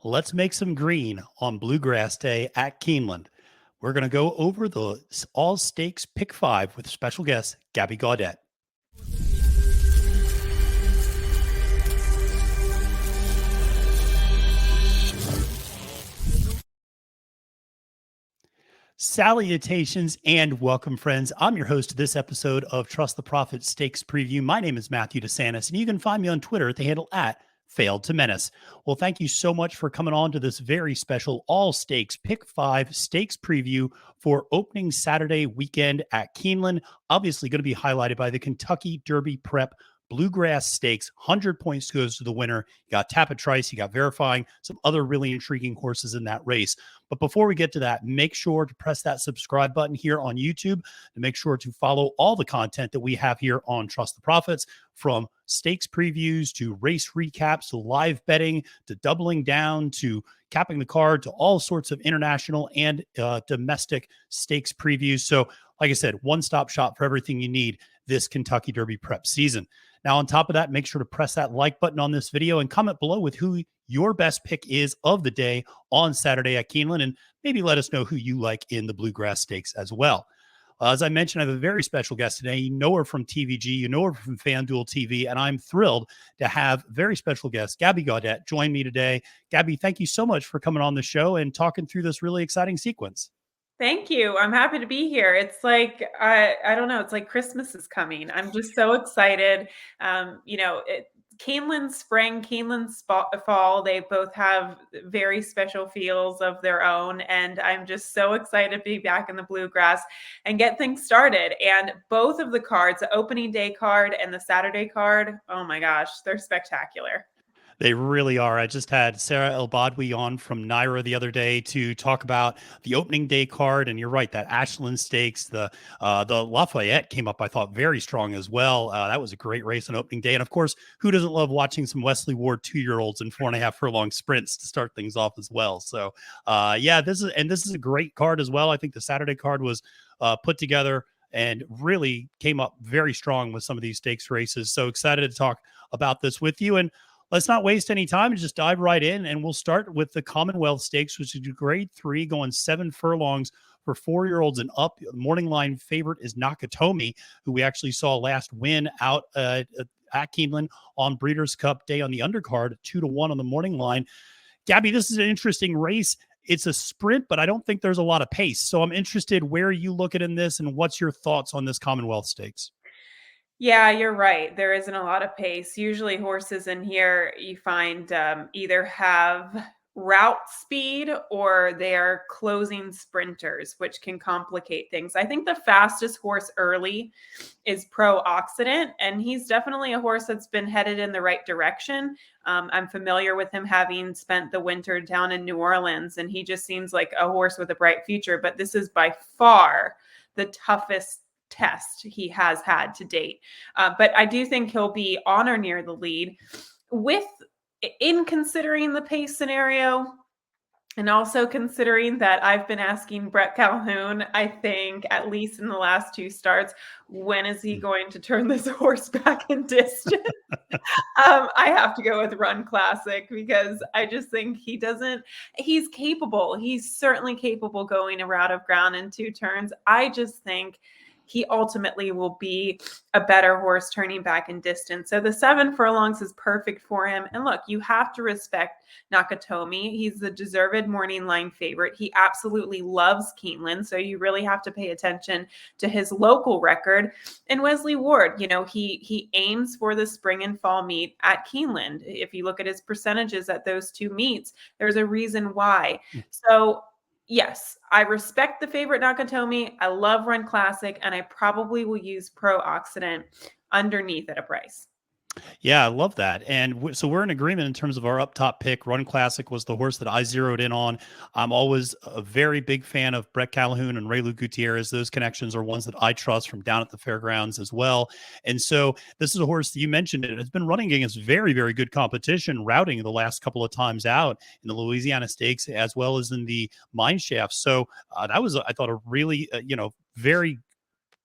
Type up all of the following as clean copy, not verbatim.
Let's make some green on Bluegrass Day at Keeneland. We're going to go over the all stakes pick five with special guest Gabby Gaudet. Salutations and welcome, friends. I'm your host of this episode of Trust the Prophet Stakes Preview. My name is Matthew DeSantis, and you can find me on Twitter at the handle at Failed to Menace. Well, thank you so much for coming on to this very special all stakes pick five stakes preview for opening Saturday weekend at Keeneland. Obviously, going to be highlighted by the Kentucky Derby Prep Bluegrass Stakes. 100 points goes to the winner. You got Tapit Trice, you got Verifying, some other really intriguing horses in that race. But before we get to that, make sure to press that subscribe button here on YouTube and make sure to follow all the content that we have here on Trust the Prophets, from stakes previews to race recaps to live betting to doubling down to capping the card to all sorts of international and domestic stakes previews. So, like I said, one-stop shop for everything you need this Kentucky Derby Prep season. Now, on top of that, make sure to press that like button on this video and comment below with who your best pick is of the day on Saturday at Keeneland, and maybe let us know who you like in the Bluegrass Stakes as well. As I mentioned, I have a very special guest today. You know her from TVG, you know her from FanDuelTV, and I'm thrilled to have very special guest Gabby Gaudet join me today. Gabby, thank you so much for coming on the show and talking through this really exciting sequence. Thank you. I'm happy to be here. It's like, I don't know, it's like Christmas is coming. I'm just so excited. Keeneland spring, Keeneland fall, they both have very special feels of their own. And I'm just so excited to be back in the Bluegrass and get things started. And both of the cards, the opening day card and the Saturday card, oh my gosh, they're spectacular. They really are. I just had Sarah El-Badwi on from Naira the other day to talk about the opening day card, and you're right, that Ashland Stakes, the Lafayette came up, I thought, very strong as well. That was a great race on opening day, and of course, who doesn't love watching some Wesley Ward 2-year-olds and 4.5 furlong sprints to start things off as well? So, this is a great card as well. I think the Saturday card was put together and really came up very strong with some of these stakes races. So excited to talk about this with you. And let's not waste any time and just dive right in. And we'll start with the Commonwealth Stakes, which is grade 3, going 7 furlongs for 4-year-olds and up. The morning line favorite is Nakatomi, who we actually saw last win out at Keeneland on Breeders' Cup Day on the undercard, 2-1 on the morning line. Gabby, this is an interesting race. It's a sprint, but I don't think there's a lot of pace. So I'm interested where you look at in this and what's your thoughts on this Commonwealth Stakes? Yeah, you're right. There isn't a lot of pace. Usually horses in here you find either have route speed or they are closing sprinters, which can complicate things. I think the fastest horse early is Pro Occident, and he's definitely a horse that's been headed in the right direction. I'm familiar with him, having spent the winter down in New Orleans, and he just seems like a horse with a bright future. But this is by far the toughest test he has had to date. But I do think he'll be on or near the lead in considering the pace scenario. And also considering that I've been asking Brett Calhoun, I think at least in the last 2 starts, when is he going to turn this horse back in distance? I have to go with Run Classic because I just think he's capable. He's certainly capable going a route of ground in 2 turns. I just think he ultimately will be a better horse turning back in distance. So the 7 furlongs is perfect for him. And look, you have to respect Nakatomi. He's the deserved morning line favorite. He absolutely loves Keeneland. So you really have to pay attention to his local record. And Wesley Ward, he aims for the spring and fall meet at Keeneland. If you look at his percentages at those 2 meets, there's a reason why. So yes, I respect the favorite Nakatomi. I love Run Classic, and I probably will use Pro Occident underneath at a price. Yeah, I love that. And so we're in agreement in terms of our up top pick. Run Classic was the horse that I zeroed in on. I'm always a very big fan of Brett Calhoun and Raylu Gutierrez. Those connections are ones that I trust from down at the fairgrounds as well. And so this is a horse that you mentioned. It has been running against very, very good competition, routing the last couple of times out in the Louisiana Stakes as well as in the Mine Shaft. So that was, I thought, a really, very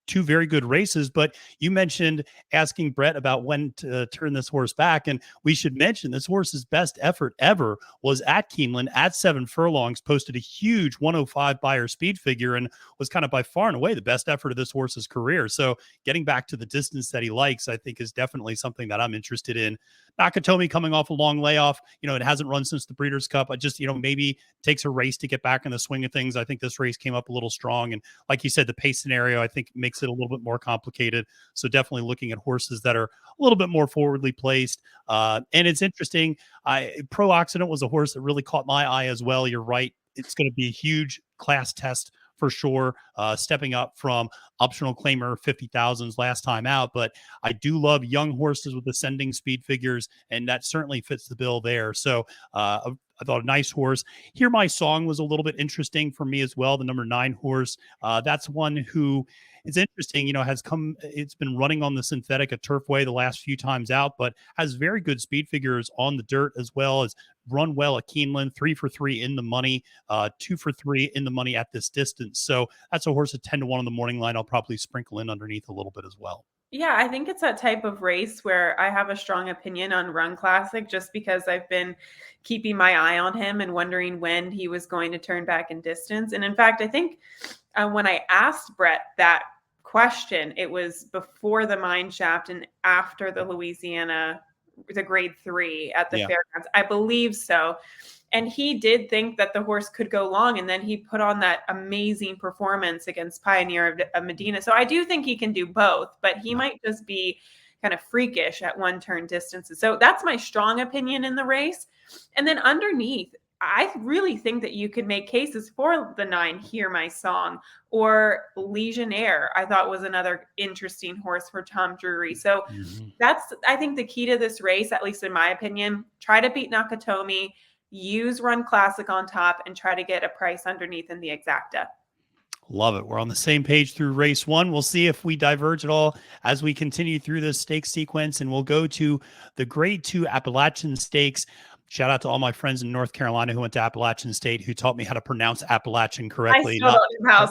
two very good races. But you mentioned asking Brett about when to turn this horse back. And we should mention this horse's best effort ever was at Keeneland at 7 furlongs, posted a huge 105 Beyer speed figure, and was kind of by far and away the best effort of this horse's career. So getting back to the distance that he likes, I think, is definitely something that I'm interested in. Nakatomi coming off a long layoff, it hasn't run since the Breeders' Cup. I just, maybe takes a race to get back in the swing of things. I think this race came up a little strong. And like you said, the pace scenario, I think, makes it a little bit more complicated. So definitely looking at horses that are a little bit more forwardly placed. And it's interesting. Pro Occident was a horse that really caught my eye as well. You're right. It's going to be a huge class test for sure, stepping up from optional claimer 50,000s last time out. But I do love young horses with ascending speed figures, and that certainly fits the bill there. So I thought a nice horse. Hear My Song was a little bit interesting for me as well. The number 9 horse. That's one who it's interesting, it's been running on the synthetic at Turfway the last few times out, but has very good speed figures on the dirt, as well as run well at Keeneland, 3 for 3 in the money, 2 for 3 in the money at this distance. So that's a horse at 10-1 on the morning line. I'll probably sprinkle in underneath a little bit as well. Yeah, I think it's that type of race where I have a strong opinion on Run Classic, just because I've been keeping my eye on him and wondering when he was going to turn back in distance. And in fact, I think when I asked Brett that question, it was before the Mine Shaft and after the grade 3 at the fairgrounds. I believe so. And he did think that the horse could go long, and then he put on that amazing performance against Pioneer of Medina. So I do think he can do both, but he might just be kind of freakish at one turn distances. So that's my strong opinion in the race. And then underneath, I really think that you could make cases for the 9 Hear My Song, or Legionnaire, I thought was another interesting horse for Tom Drury. So that's, I think, the key to this race, at least in my opinion. Try to beat Nakatomi, use Run Classic on top, and try to get a price underneath in the exacta. Love it. We're on the same page through race 1. We'll see if we diverge at all as we continue through this stakes sequence, and we'll go to the grade 2 Appalachian Stakes. Shout out to all my friends in North Carolina who went to Appalachian State, who taught me how to pronounce Appalachian correctly. I still don't know how,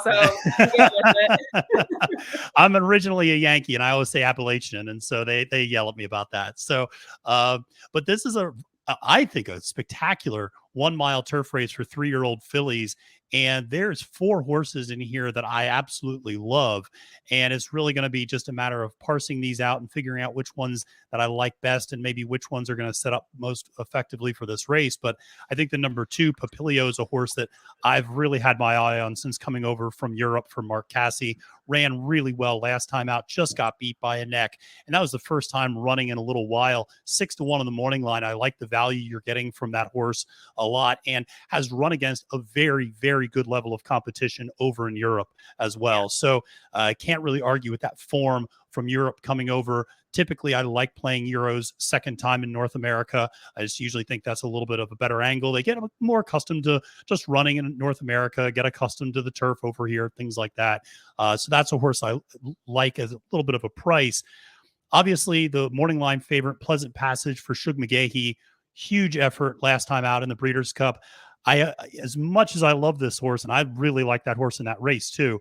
so I'm originally a Yankee, and I always say Appalachian, and so they yell at me about that. So, but this is I think, a spectacular 1 mile turf race for 3-year-old fillies. And there's 4 horses in here that I absolutely love. And it's really going to be just a matter of parsing these out and figuring out which ones that I like best, and maybe which ones are going to set up most effectively for this race. But I think the number 2, Papilio, is a horse that I've really had my eye on since coming over from Europe for Mark Casse. Ran really well last time out, just got beat by a neck. And that was the first time running in a little while. 6-1 on the morning line. I like the value you're getting from that horse a lot, and has run against a very, very good level of competition over in Europe as well. So I can't really argue with that form from Europe coming over. Typically, I like playing Euros second time in North America. I just usually think that's a little bit of a better angle. They get more accustomed to just running in North America, get accustomed to the turf over here, things like that. So that's a horse I like as a little bit of a price. Obviously, the morning line favorite, Pleasant Passage for Shug McGahee. Huge effort last time out in the Breeders' Cup. As much as I love this horse, and I really like that horse in that race too,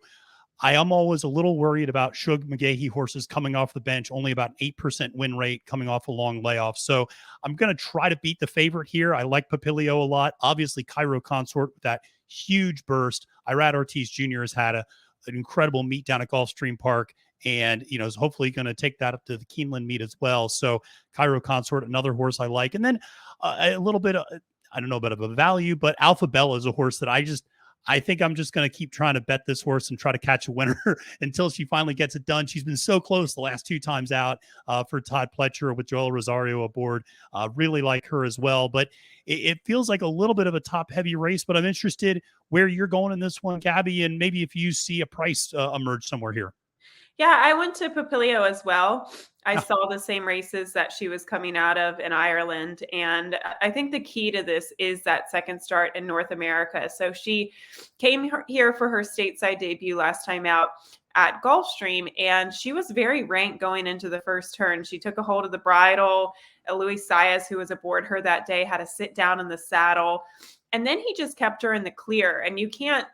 I am always a little worried about Shug McGahee horses coming off the bench, only about 8% win rate coming off a long layoff. So I'm going to try to beat the favorite here. I like Papilio a lot. Obviously, Cairo Consort with that huge burst. Irad Ortiz Jr. has had an incredible meet down at Gulfstream Park, and is hopefully going to take that up to the Keeneland meet as well. So Cairo Consort, another horse I like. And then a little bit, I don't know, a bit of a value, but Alpha Bella is a horse that I think I'm just going to keep trying to bet this horse and try to catch a winner until she finally gets it done. She's been so close the last 2 times out for Todd Pletcher with Joel Rosario aboard. Really like her as well. But it feels like a little bit of a top-heavy race, but I'm interested where you're going in this one, Gabby, and maybe if you see a price emerge somewhere here. Yeah, I went to Papilio as well. I saw the same races that she was coming out of in Ireland. And I think the key to this is that second start in North America. So she came here for her stateside debut last time out at Gulfstream, and she was very ranked going into the first turn. She took a hold of the bridle. Luis Saez, who was aboard her that day, had to sit down in the saddle. And then he just kept her in the clear. And you can't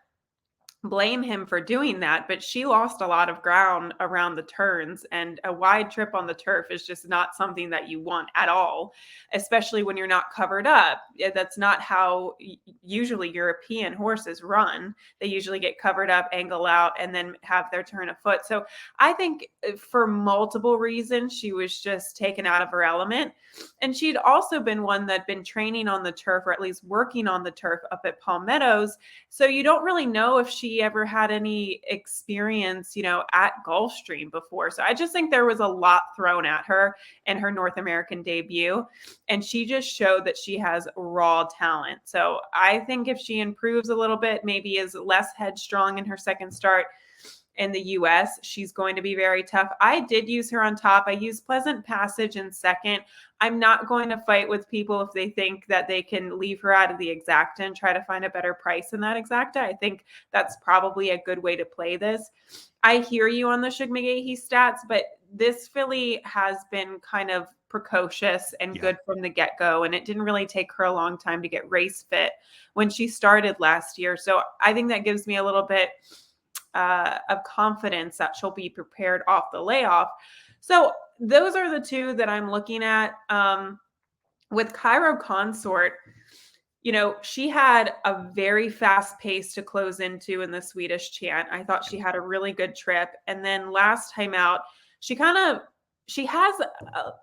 blame him for doing that, but she lost a lot of ground around the turns, and a wide trip on the turf is just not something that you want at all, especially when you're not covered up. That's not how usually European horses run. They usually get covered up, angle out, and then have their turn of foot. So I think for multiple reasons, she was just taken out of her element. And she'd also been one that'd been training on the turf, or at least working on the turf up at Palmettos. So you don't really know if she ever had any experience, at Gulfstream before. So I just think there was a lot thrown at her in her North American debut. And she just showed that she has raw talent. So I think if she improves a little bit, maybe is less headstrong in her second start in the US, she's going to be very tough. I did use her on top. I used Pleasant Passage in second. I'm not going to fight with people if they think that they can leave her out of the exacta and try to find a better price in that exacta. I think that's probably a good way to play this. I hear you on the Shug McGahee stats, but this filly has been kind of precocious and good from the get-go, and it didn't really take her a long time to get race fit when she started last year. So I think that gives me a little bit of confidence that she'll be prepared off the layoff. So those are the two that I'm looking at. With Cairo Consort, she had a very fast pace to close into in the Swedish chant. I thought she had a really good trip. And then last time out, she has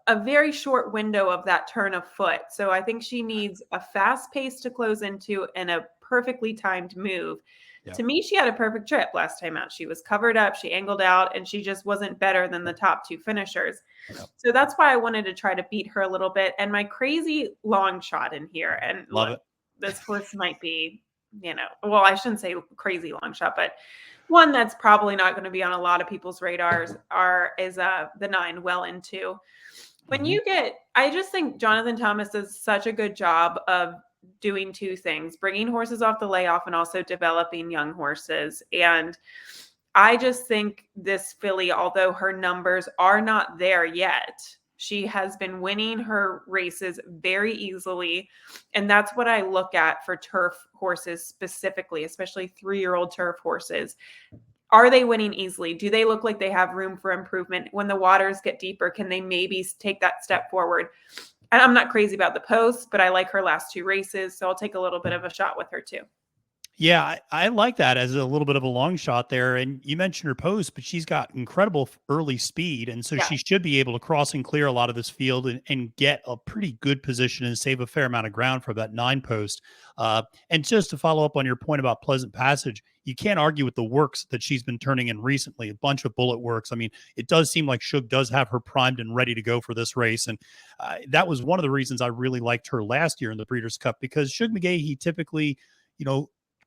a very short window of that turn of foot. So I think she needs a fast pace to close into and a perfectly timed move. Yeah. To me, she had a perfect trip last time out. She was covered up, she angled out, and she just wasn't better than the top two finishers. Yeah. So that's why I wanted to try to beat her a little bit. And my crazy long shot in here, and love it. This horse might be, well, I shouldn't say crazy long shot, but one that's probably not going to be on a lot of people's radars is the 9 Well Into. When I just think Jonathan Thomas does such a good job of doing two things, bringing horses off the layoff and also developing young horses. And I just think this filly, although her numbers are not there yet, she has been winning her races very easily. And that's what I look at for turf horses specifically, especially 3-year-old turf horses. Are they winning easily? Do they look like they have room for improvement? When the waters get deeper, can they maybe take that step forward? And I'm not crazy about the post, but I like her last 2 races. So I'll take a little bit of a shot with her too. Yeah, I like that as a little bit of a long shot there. And you mentioned her post, but she's got incredible early speed. And so she should be able to cross and clear a lot of this field and get a pretty good position and save a fair amount of ground for that 9 post. And just to follow up on your point about Pleasant Passage, you can't argue with the works that she's been turning in recently, a bunch of bullet works. I mean, it does seem like Shug does have her primed and ready to go for this race. And that was one of the reasons I really liked her last year in the Breeders' Cup, because Shug McGahee typically,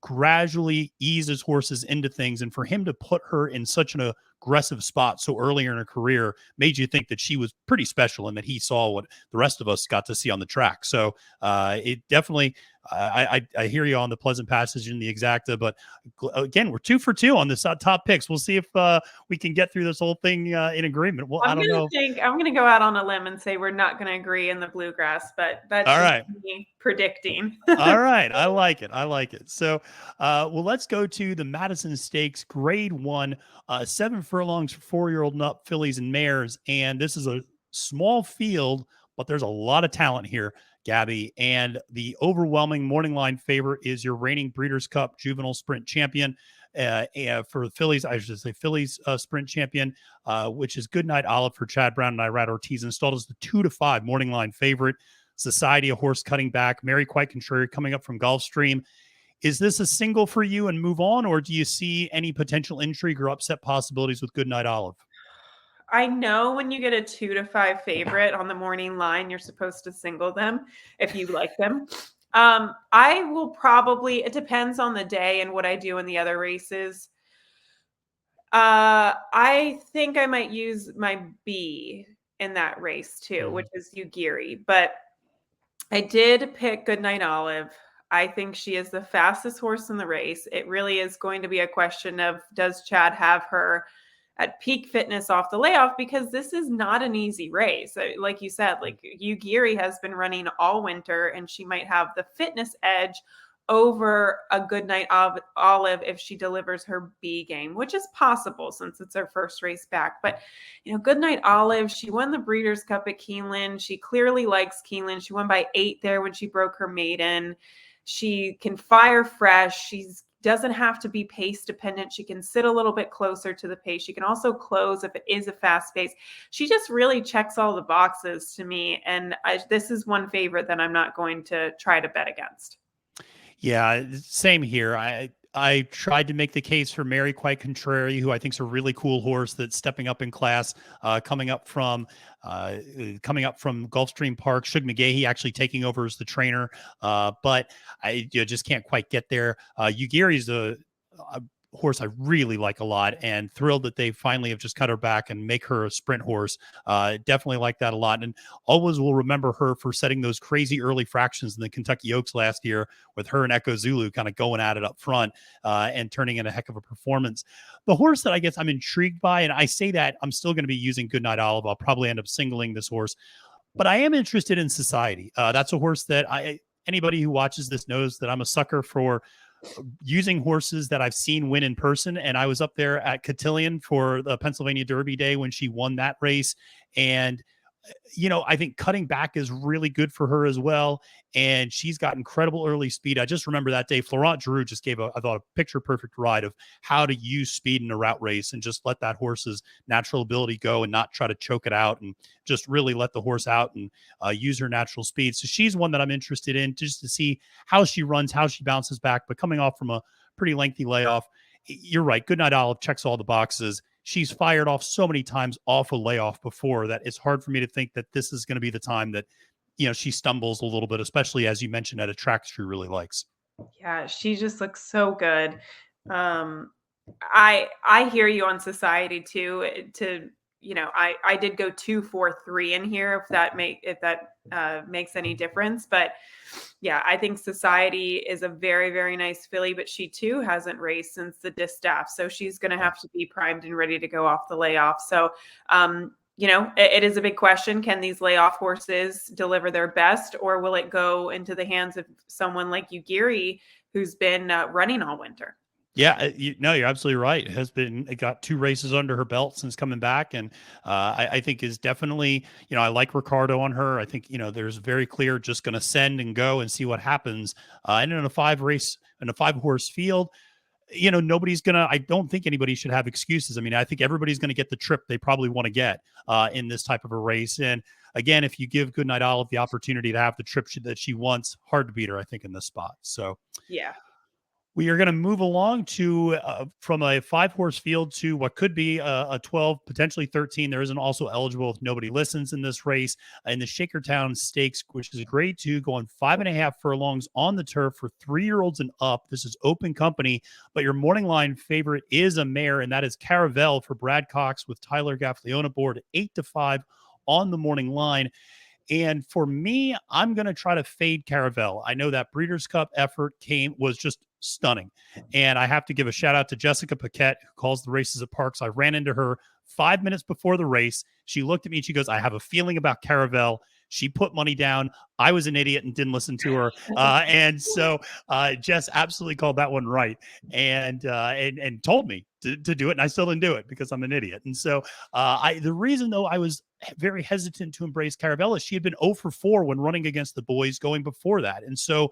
gradually eases horses into things. And for him to put her in such an aggressive spot so early in her career made you think that she was pretty special and that he saw what the rest of us got to see on the track. So it definitely, I hear you on the Pleasant Passage in the exacta, but again, we're 2 for 2 on this top picks. We'll see if we can get through this whole thing in agreement. Well, I don't know. I'm going to go out on a limb and say we're not going to agree in the Bluegrass, but that's all right. Me predicting. All right. I like it. So, well, let's go to the Madison Stakes Grade 1, 7 furlongs for 4-year-old and up fillies and mares. And this is a small field, but there's a lot of talent here, Gabby. And the overwhelming morning line favorite is your reigning Breeders' Cup Juvenile Sprint Champion. For the fillies, I should say fillies sprint champion, which is Goodnight Olive for Chad Brown and Irad Ortiz, installed as the 2-5 morning line favorite. Society, a horse cutting back. Mary Quite Contrary coming up from Gulfstream. Is this a single for you and move on, or do you see any potential intrigue or upset possibilities with Goodnight Olive? I know when you get a 2-5 favorite on the morning line, you're supposed to single them if you like them. I will probably, it depends on the day and what I do in the other races. I think I might use my B in that race too, which is Ugiri, but I did pick Goodnight Olive. I think she is the fastest horse in the race. It really is going to be a question of, does Chad have her at peak fitness off the layoff? Because this is not an easy race. Like you said, like Ugiri has been running all winter and she might have the fitness edge over a Goodnight Olive if she delivers her B game, which is possible since it's her first race back. But, Goodnight Olive, she won the Breeders' Cup at Keeneland. She clearly likes Keeneland. She won by 8 there when she broke her maiden. She can fire fresh. She doesn't have to be pace dependent. She can sit a little bit closer to the pace. She can also close if it is a fast pace. She just really checks all the boxes to me. And this is one favorite that I'm not going to try to bet against. Yeah, same here. I tried to make the case for Mary Quite Contrary, who I think is a really cool horse that's stepping up in class, coming up from Gulfstream Park. Shug McGahee actually taking over as the trainer, but I just can't quite get there. Ugiri's a horse I really like a lot, and thrilled that they finally have just cut her back and make her a sprint horse. Definitely like that a lot, and always will remember her for setting those crazy early fractions in the Kentucky Oaks last year with her and Echo Zulu kind of going at it up front and turning in a heck of a performance. The horse that I guess I'm intrigued by, and I say that I'm still going to be using Goodnight Olive. I'll probably end up singling this horse, but I am interested in Society. That's a horse that anybody who watches this knows that I'm a sucker for using horses that I've seen win in person. And I was up there at Cotillion for the Pennsylvania Derby day when she won that race. And, I think cutting back is really good for her as well. And she's got incredible early speed. I just remember that day, Florent Giroux just gave I thought, a picture perfect ride of how to use speed in a route race and just let that horse's natural ability go and not try to choke it out and just really let the horse out and use her natural speed. So she's one that I'm interested in just to see how she runs, how she bounces back. But coming off from a pretty lengthy layoff, you're right. Goodnight Olive checks all the boxes. She's fired off so many times off a layoff before that it's hard for me to think that this is going to be the time that, she stumbles a little bit, especially as you mentioned at a track she really likes. Yeah, she just looks so good. I hear you on Society too. I did go 2-4-3 in here if that makes any difference. But yeah, I think Society is a very, very nice filly, but she too hasn't raced since the distaff. So she's going to have to be primed and ready to go off the layoff. So, it is a big question. Can these layoff horses deliver their best, or will it go into the hands of someone like Ugiri, who's been running all winter? Yeah, you're absolutely right. It got 2 races under her belt since coming back, and I think is definitely, I like Ricardo on her. I think there's very clear just going to send and go and see what happens. And in a 5-horse field, I don't think anybody should have excuses. I mean, I think everybody's going to get the trip they probably want to get in this type of a race. And again, if you give Goodnight Olive the opportunity to have the trip that she wants, hard to beat her, I think, in this spot. So yeah. we are going to move along to from a 5-horse field to what could be a 12, potentially 13. There isn't also eligible if nobody listens in this race in the Shakertown Stakes, which is a grade 2 going 5.5 furlongs on the turf for 3-year-olds and up. This is open company, but your morning line favorite is a mare, and that is Caravelle for Brad Cox with Tyler Gaffleone aboard 8-5 on the morning line. And for me, I'm going to try to fade Caravelle. I know that Breeders' Cup effort was just stunning. And I have to give a shout out to Jessica Paquette, who calls the races at Parks. I ran into her 5 minutes before the race. She looked at me and she goes, I have a feeling about Caravelle. She put money down. I was an idiot and didn't listen to her. And so Jess absolutely called that one right and told me to do it. And I still didn't do it because I'm an idiot. And so the reason, though, I was very hesitant to embrace Caravelle is she had been 0 for 4 when running against the boys going before that. And so,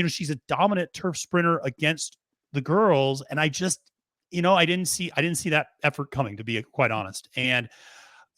she's a dominant turf sprinter against the girls. And I just, I didn't see that effort coming, to be quite honest. And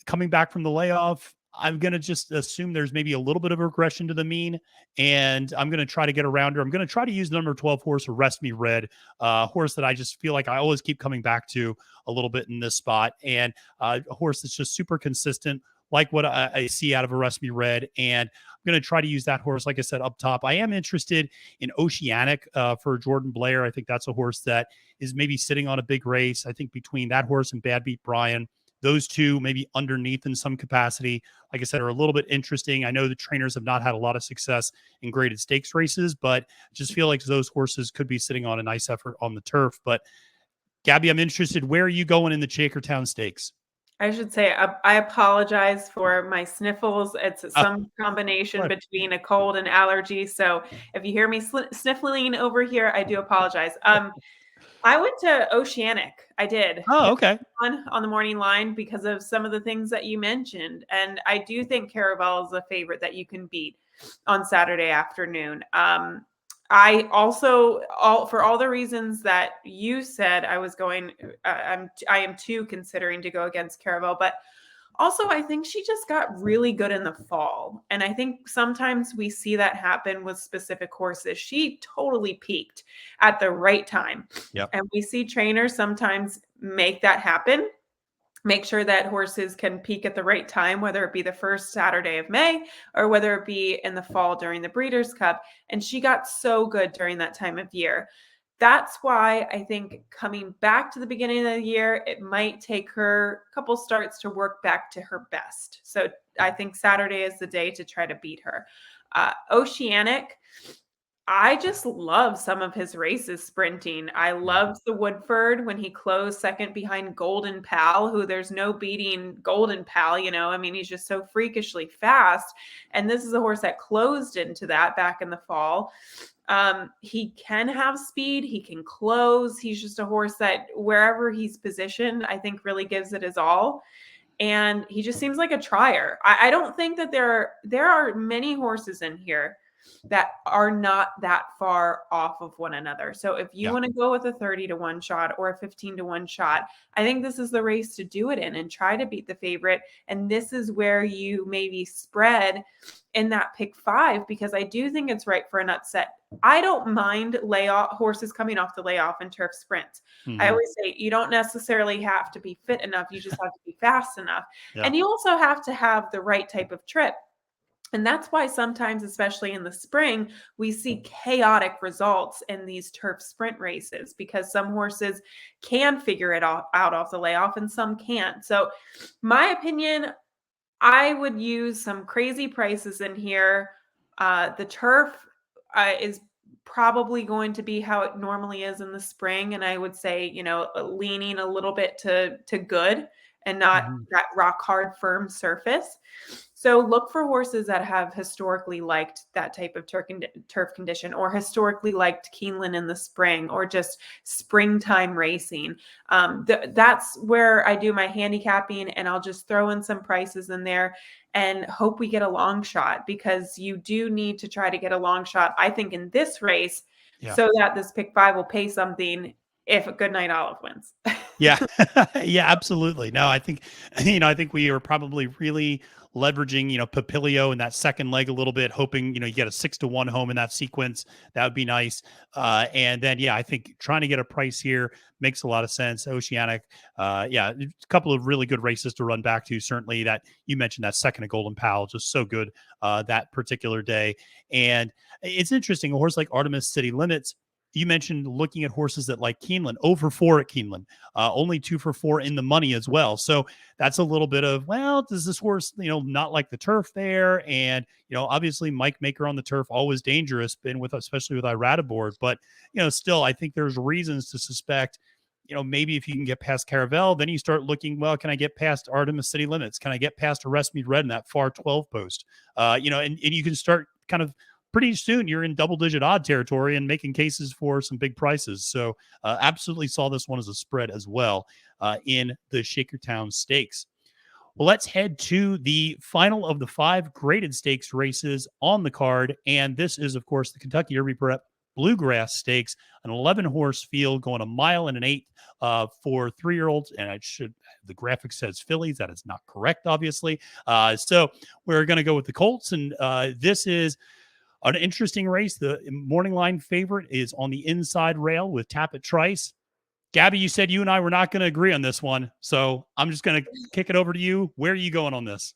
coming back from the layoff, I'm going to just assume there's maybe a little bit of regression to the mean, and I'm going to try to get around her. I'm going to try to use the number 12 horse, Arrest Me Red, horse that I just feel like I always keep coming back to a little bit in this spot, and a horse that's just super consistent, like what I see out of Arrest Me Red. And I'm going to try to use that horse, like I said, up top. I am interested in Oceanic for Jordan Blair. I think that's a horse that is maybe sitting on a big race. I think between that horse and Bad Beat Brian, those two maybe underneath in some capacity, like I said, are a little bit interesting. I know the trainers have not had a lot of success in graded stakes races, but I just feel like those horses could be sitting on a nice effort on the turf. But Gabby, I'm interested. Where are you going in the Shakertown Stakes? I should say I apologize for my sniffles. It's Oh, some combination right. between a cold and allergy. So if you hear me sniffling over here, I do apologize. I went to Oceanic. I did. Oh, It okay. was fun on the morning line because of some of the things that you mentioned. And I do think Caravel is a favorite that you can beat on Saturday afternoon. I also, for all the reasons that you said, I am too considering to go against Caravel, but also, I think she just got really good in the fall. And I think sometimes we see that happen with specific horses. She totally peaked at the right time. Yep. And we see trainers sometimes make that happen, make sure that horses can peak at the right time, whether it be the first Saturday of May or whether it be in the fall during the Breeders' Cup. And she got so good during that time of year. That's why I think coming back to the beginning of the year, it might take her a couple starts to work back to her best. So I think Saturday is the day to try to beat her. Oceanic, I just love some of his races sprinting. I Yeah. loved the Woodford when he closed second behind Golden Pal, who there's no beating Golden Pal, I mean, he's just so freakishly fast. And this is a horse that closed into that back in the fall. He can have speed, he can close. He's just a horse that wherever he's positioned, I think really gives it his all. And he just seems like a trier. I don't think that there are many horses in here that are not that far off of one another. So if you Yeah. want to go with a 30 to 1 shot or a 15 to 1 shot, I think this is the race to do it in and try to beat the favorite. And this is where you maybe spread in that pick 5, because I do think it's right for an upset. I don't mind layoff horses coming off the layoff in turf sprints. I Hmm. always say you don't necessarily have to be fit enough. You just have to be fast enough. Yeah. And you also have to have the right type of trip. And that's why sometimes, especially in the spring, we see chaotic results in these turf sprint races because some horses can figure it out off the layoff and some can't. So, my opinion, I would use some crazy prices in here. The turf is probably going to be how it normally is in the spring, and I would say, leaning a little bit to good and not Hmm. that rock hard firm surface. So look for horses that have historically liked that type of turf condition or historically liked Keeneland in the spring or just springtime racing. That's where I do my handicapping, and I'll just throw in some prices in there and hope we get a long shot, because you do need to try to get a long shot, I think, in this race Yeah. so that this pick 5 will pay something if a Goodnight Olive wins. Yeah. Yeah, absolutely. No, I think, I think we are probably really leveraging, Papilio in that second leg a little bit, hoping, you get a 6-1 home in that sequence. That would be nice. And then, yeah, I think trying to get a price here makes a lot of sense. Oceanic, yeah, a couple of really good races to run back to. Certainly that you mentioned that second of Golden Pal, just so good that particular day. And it's interesting. A horse like Artemis City Limits, you mentioned looking at horses that like Keeneland, 0 for 4 at Keeneland, only 2 for 4 in the money as well. So that's a little bit of, well, does this horse, not like the turf there? And, obviously Mike Maker on the turf, always dangerous, been with, especially with Iradaboard. But, still, I think there's reasons to suspect, maybe if you can get past Caravel, then you start looking, well, can I get past Artemis City Limits? Can I get past Arrest Me Red in that far 12 post? And you can start kind of pretty soon you're in double digit odd territory and making cases for some big prices. So absolutely saw this one as a spread as well in the Shakertown Stakes. Well, let's head to the final of the 5 graded stakes races on the card. And this is, of course, the Kentucky Derby Prep Bluegrass Stakes, an 11 horse field going 1.125 miles for 3-year-olds. And the graphic says fillies. That is not correct, obviously. So we're going to go with the Colts. And this is an interesting race. The morning line favorite is on the inside rail with Tappet Trice. Gabby, you said you and I were not going to agree on this one. So I'm just going to kick it over to you. Where are you going on this?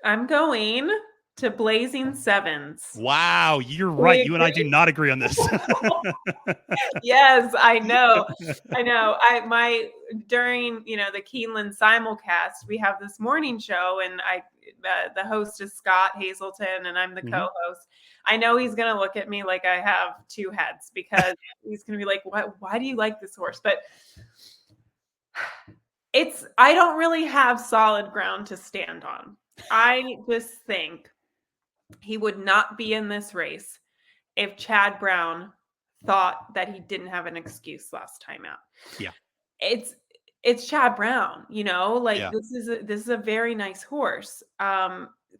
I'm going to Blazing Sevens. Wow, you're right. We You and I do agree? not agree on this. Yes, I know. I know. During, the Keeneland simulcast, we have this morning show, and the host is Scott Hazelton and I'm the Mhm. co-host. I know he's going to look at me like I have 2 heads, because he's going to be like, why do you like this horse? But I don't really have solid ground to stand on. I just think he would not be in this race if Chad Brown thought that he didn't have an excuse last time out. Yeah. It's it's Chad Brown, like Yeah. this is a very nice horse.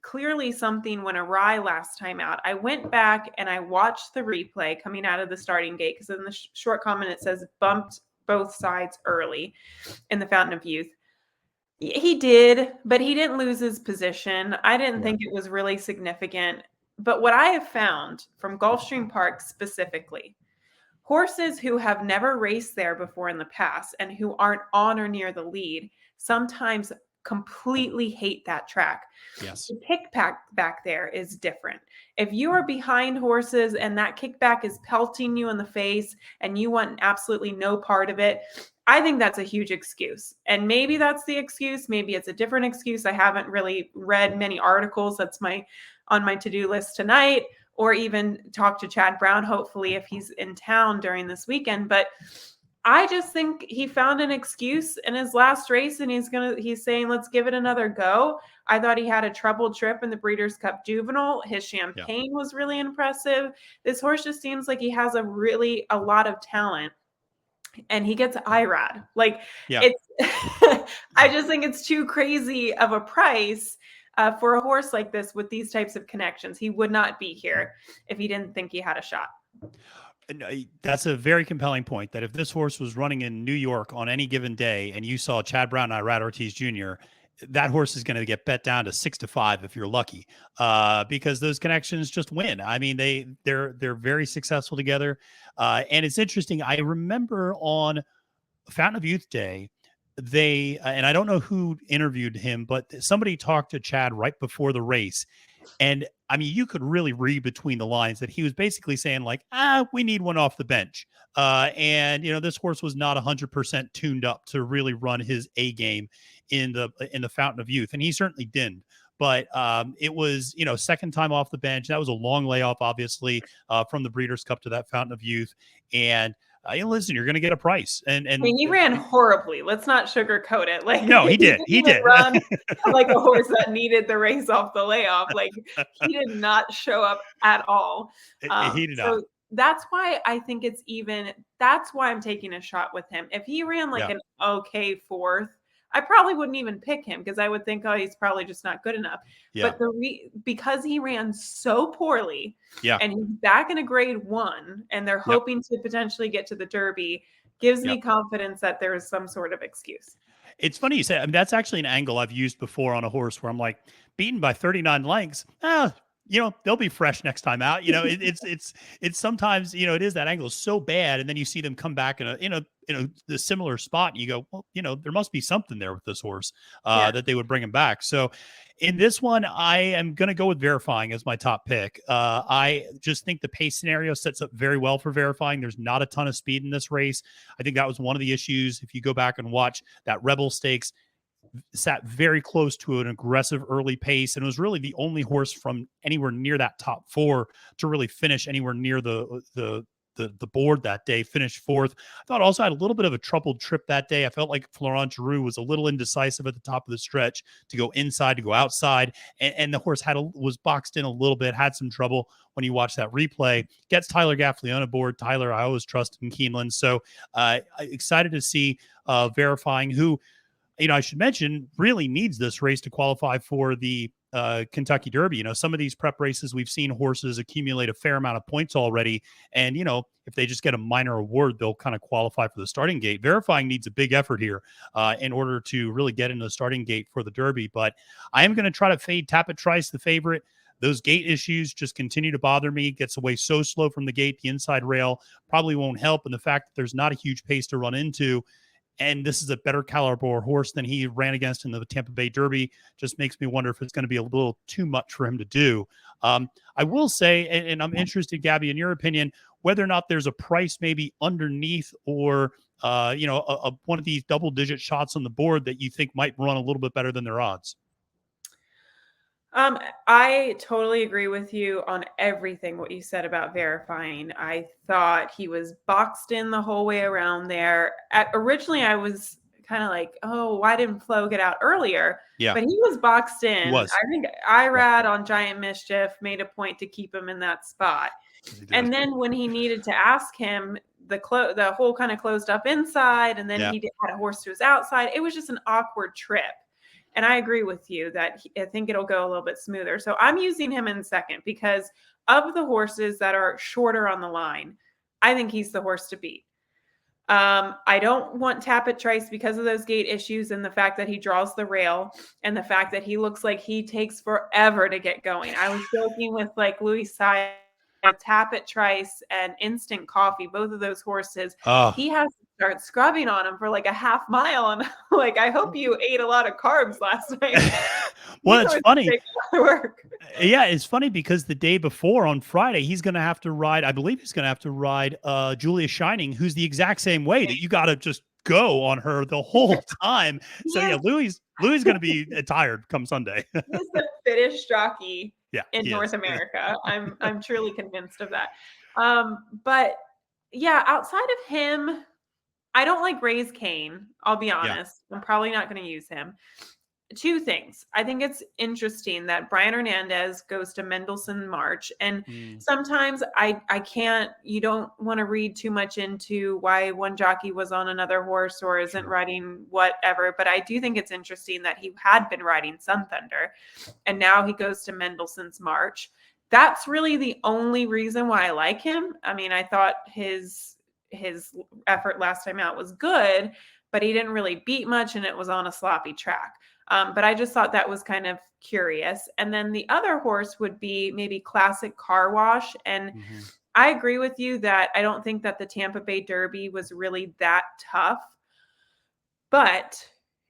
Clearly something went awry last time out. I went back and I watched the replay coming out of the starting gate, because in the short comment it says bumped both sides early in the Fountain of Youth. He did, but he didn't lose his position. I didn't Yeah. think it was really significant. But what I have found from Gulfstream Park specifically, horses who have never raced there before in the past and who aren't on or near the lead sometimes completely hate that track. Yes. The kickback back there is different. If you are behind horses and that kickback is pelting you in the face and you want absolutely no part of it, I think that's a huge excuse. And maybe that's the excuse. Maybe it's a different excuse. I haven't really read many articles. That's on my to-do list tonight, or even talk to Chad Brown, hopefully, if he's in town during this weekend. But I just think he found an excuse in his last race, and he's saying, let's give it another go. I thought he had a troubled trip in the Breeders' Cup Juvenile. His Champagne was really impressive. This horse just seems like he has a lot of talent, and he gets IRAD. Like, Yeah. it's, I just think it's too crazy of a price for a horse like this with these types of connections. He would not be here if he didn't think he had a shot. That's a very compelling point, that if this horse was running in New York on any given day and you saw Chad Brown and Irad Ortiz Jr., that horse is going to get bet down to 6-5 if you're lucky, because those connections just win. I mean, they're very successful together. And it's interesting. I remember on Fountain of Youth Day, and I don't know who interviewed him, but somebody talked to Chad right before the race. And I mean, you could really read between the lines that he was basically saying, like, we need one off the bench. And this horse was not 100% tuned up to really run his A game in the Fountain of Youth, and he certainly didn't. But it was, second time off the bench. That was a long layoff, obviously, from the Breeders' Cup to that Fountain of Youth. And listen, you're going to get a price. And I mean, he ran horribly. Let's not sugarcoat it. Like, no, he did. He did. Run like a horse that needed the race off the layoff. Like, he did not show up at all. He did not. So that's why I think that's why I'm taking a shot with him. If he ran like an okay fourth, I probably wouldn't even pick him, because I would think, oh, he's probably just not good enough. Yeah. But because he ran so poorly, and he's back in a grade 1, and they're hoping to potentially get to the Derby, gives me confidence that there is some sort of excuse. It's funny you say, I mean, that's actually an angle I've used before on a horse where I'm like, beaten by 39 lengths. They'll be fresh next time out. It's sometimes, it is that angle is so bad. And then you see them come back in a similar spot. And you go, well, there must be something there with this horse that they would bring him back. So in this one, I am going to go with Verifying as my top pick. I just think the pace scenario sets up very well for Verifying. There's not a ton of speed in this race. I think that was one of the issues. If you go back and watch that Rebel Stakes, sat very close to an aggressive early pace and was really the only horse from anywhere near that top 4 to really finish anywhere near the board that day, finished 4th. I thought also had a little bit of a troubled trip that day. I felt like Florent Giroux was a little indecisive at the top of the stretch to go inside, to go outside, and the horse was boxed in a little bit, had some trouble when you watch that replay. Gets Tyler Gaffley on aboard. Tyler, I always trust in Keeneland. So excited to see Verifying, who, I should mention, really needs this race to qualify for the Kentucky Derby. Some of these prep races, we've seen horses accumulate a fair amount of points already. And, if they just get a minor award, they'll kind of qualify for the starting gate. Verifying needs a big effort here in order to really get into the starting gate for the Derby. But I am going to try to fade Tapit Trice, the favorite. Those gate issues just continue to bother me. Gets away so slow from the gate. The inside rail probably won't help. And the fact that there's not a huge pace to run into, and this is a better caliber horse than he ran against in the Tampa Bay Derby, just makes me wonder if it's going to be a little too much for him to do. I will say, and I'm interested, Gabby, in your opinion, whether or not there's a price maybe underneath or, one of these double-digit shots on the board that you think might run a little bit better than their odds. I totally agree with you on everything what you said about Verifying. I thought he was boxed in the whole way around there. Originally, I was kind of like, oh, why didn't Flo get out earlier? Yeah. But he was boxed in. Was. I think Irad on Giant Mischief made a point to keep him in that spot. And then when he needed to ask him, the hole kind of closed up inside, and then he had a horse to his outside. It was just an awkward trip. And I agree with you that I think it'll go a little bit smoother. So I'm using him in second because of the horses that are shorter on the line, I think he's the horse to beat. I don't want Tapit Trice because of those gate issues and the fact that he draws the rail and the fact that he looks like he takes forever to get going. I was joking with like Louis Sy, Tapit Trice and Instant Coffee, both of those horses. He has to start scrubbing on them for like a half mile. And like, I hope you ate a lot of carbs last night. Well, it's funny. Yeah, it's funny because the day before on Friday, he's going to have to ride, I believe he's going to have to ride Julia Shining, who's the exact same way that you got to just go on her the whole time. So yeah, Louis is going to be tired come Sunday. He's the fittest jockey in North is. America. I'm truly convinced of that. But yeah, outside of him, I don't like Raise Cane. I'll be honest. I'm probably not going to use him. Two things. I think it's interesting that Brian Hernandez goes to Mendelssohn March. And sometimes you don't want to read too much into why one jockey was on another horse or isn't riding whatever. But I do think it's interesting that he had been riding Sun Thunder and now he goes to Mendelssohn's March. That's really the only reason why I like him. I mean, I thought his effort last time out was good, but he didn't really beat much and it was on a sloppy track. But I just thought that was kind of curious. And then the other horse would be maybe Classic Car Wash. And I agree with you that I don't think that the Tampa Bay Derby was really that tough. But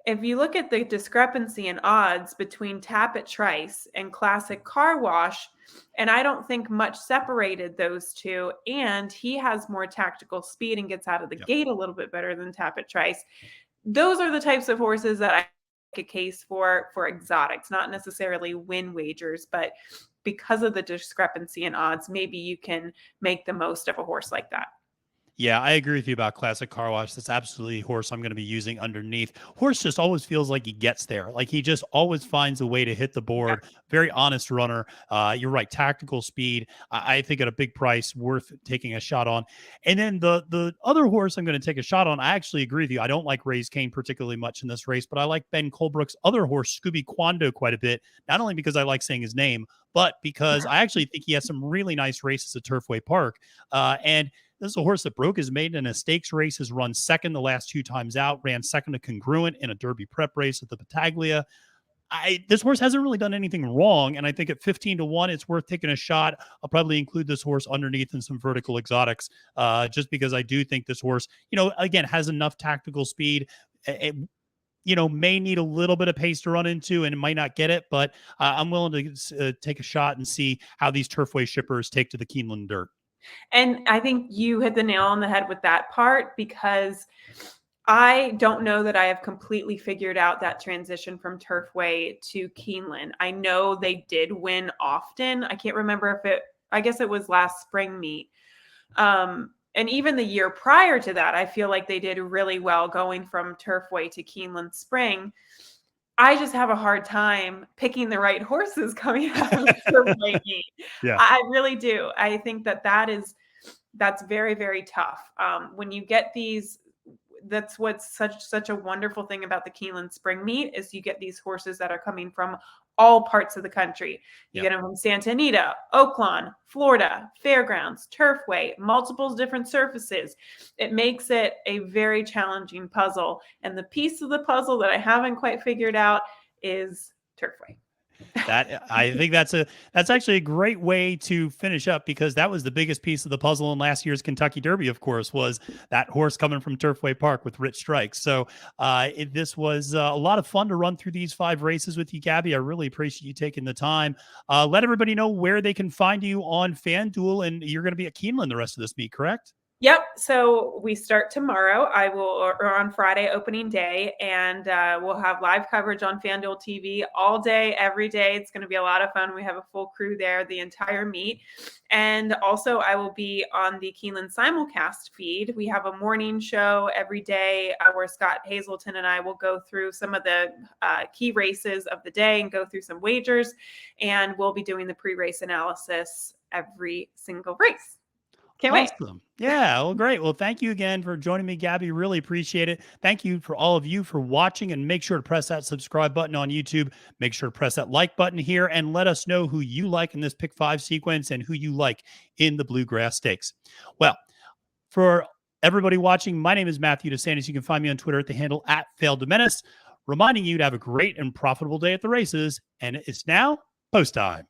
if you look at the discrepancy in odds between Tapit Trice and Classic Car Wash, and I don't think much separated those two, and he has more tactical speed and gets out of the gate a little bit better than Tapit Trice. Those are the types of horses that I make a case for exotics, not necessarily win wagers, but because of the discrepancy in odds, maybe you can make the most of a horse like that. Yeah, I agree with you about Classic Car Wash. That's absolutely a horse I'm going to be using underneath. Horse just always feels like he gets there. Like he just always finds a way to hit the board. Very honest runner. You're right. Tactical speed. I think at a big price, worth taking a shot on. And then the other horse I'm going to take a shot on, I actually agree with you. I don't like Raise Cane particularly much in this race, but I like Ben Colebrook's other horse, Scooby Quando, quite a bit. Not only because I like saying his name, but because I actually think he has some really nice races at Turfway Park. And this is a horse that broke his maiden in a stakes race, has run second the last two times out, ran second to Congruent in a Derby prep race at the Battaglia. This horse hasn't really done anything wrong, and I think at 15-1, it's worth taking a shot. I'll probably include this horse underneath in some vertical exotics, just because I do think this horse, again, has enough tactical speed. It, may need a little bit of pace to run into, and it might not get it, but I'm willing to take a shot and see how these Turfway shippers take to the Keeneland dirt. And I think you hit the nail on the head with that part, because I don't know that I have completely figured out that transition from Turfway to Keeneland. I know they did win often. I can't remember I guess it was last spring meet. And even the year prior to that, I feel like they did really well going from Turfway to Keeneland Spring. I just have a hard time picking the right horses coming out of the Turfway meet. Yeah. I really do. I think that's very, very tough. When you get these, that's what's such a wonderful thing about the Keeneland Spring meet is you get these horses that are coming from all parts of the country. You get them from Santa Anita, Oaklawn, Florida, Fairgrounds, Turfway, multiple different surfaces. It makes it a very challenging puzzle. And the piece of the puzzle that I haven't quite figured out is Turfway. I think that's actually a great way to finish up, because that was the biggest piece of the puzzle in last year's Kentucky Derby, of course, was that horse coming from Turfway Park with Rich Strikes. So this was a lot of fun to run through these 5 races with you, Gabby. I really appreciate you taking the time. Let everybody know where they can find you on FanDuel, and you're going to be at Keeneland the rest of this meet, correct? Yep. So we start tomorrow. Or on Friday, opening day, and we'll have live coverage on FanDuelTV all day, every day. It's going to be a lot of fun. We have a full crew there the entire meet. And also, I will be on the Keeneland simulcast feed. We have a morning show every day where Scott Hazelton and I will go through some of the key races of the day and go through some wagers. And we'll be doing the pre-race analysis every single race. Can't wait. Awesome. Yeah. Well, great. Well, thank you again for joining me, Gabby. Really appreciate it. Thank you for all of you for watching, and make sure to press that subscribe button on YouTube. Make sure to press that like button here and let us know who you like in this pick 5 sequence and who you like in the Bluegrass Stakes. Well, for everybody watching, my name is Matthew DeSantis. You can find me on Twitter at the handle at FailDoMenace, reminding you to have a great and profitable day at the races. And it's now post time.